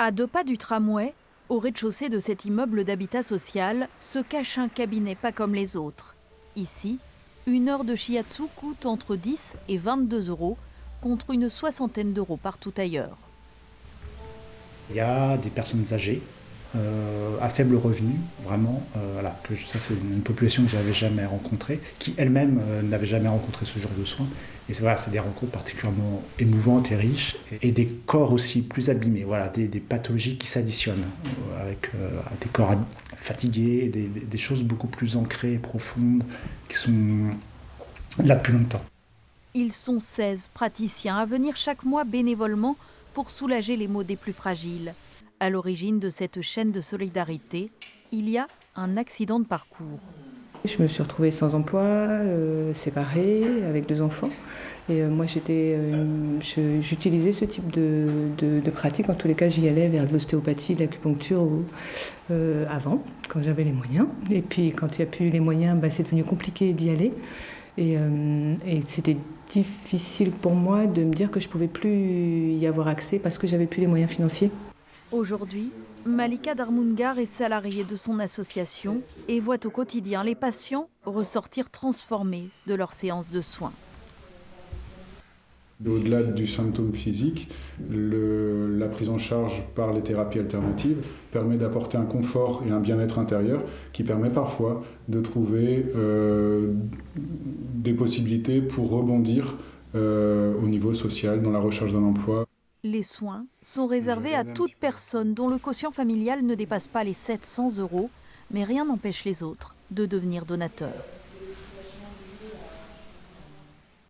À 2 pas du tramway, au rez-de-chaussée de cet immeuble d'habitat social, se cache un cabinet pas comme les autres. Ici, 1 heure de shiatsu coûte entre 10 et 22 euros, contre une soixantaine d'euros partout ailleurs. Il y a des personnes âgées, à faible revenu, vraiment, voilà, ça c'est une population que je n'avais jamais rencontrée, qui elle-même n'avait jamais rencontré ce genre de soins. Et c'est des rencontres particulièrement émouvantes et riches, et des corps aussi plus abîmés, voilà, des pathologies qui s'additionnent, avec des corps fatigués, des choses beaucoup plus ancrées et profondes, qui sont là depuis longtemps. Ils sont 16 praticiens à venir chaque mois bénévolement pour soulager les maux des plus fragiles. À l'origine de cette chaîne de solidarité, il y a un accident de parcours. Je me suis retrouvée sans emploi, séparée, avec 2 enfants. Et moi, j'utilisais ce type de pratique. En tous les cas, j'y allais vers de l'ostéopathie, de l'acupuncture avant, quand j'avais les moyens. Et puis, quand il n'y a plus les moyens, c'est devenu compliqué d'y aller. Et c'était difficile pour moi de me dire que je ne pouvais plus y avoir accès parce que j'avais plus les moyens financiers. Aujourd'hui, Malika Darmungar est salariée de son association et voit au quotidien les patients ressortir transformés de leurs séances de soins. Au-delà du symptôme physique, la prise en charge par les thérapies alternatives permet d'apporter un confort et un bien-être intérieur qui permet parfois de trouver des possibilités pour rebondir au niveau social, dans la recherche d'un emploi. Les soins sont réservés à toute personne dont le quotient familial ne dépasse pas les 700 euros, mais rien n'empêche les autres de devenir donateurs.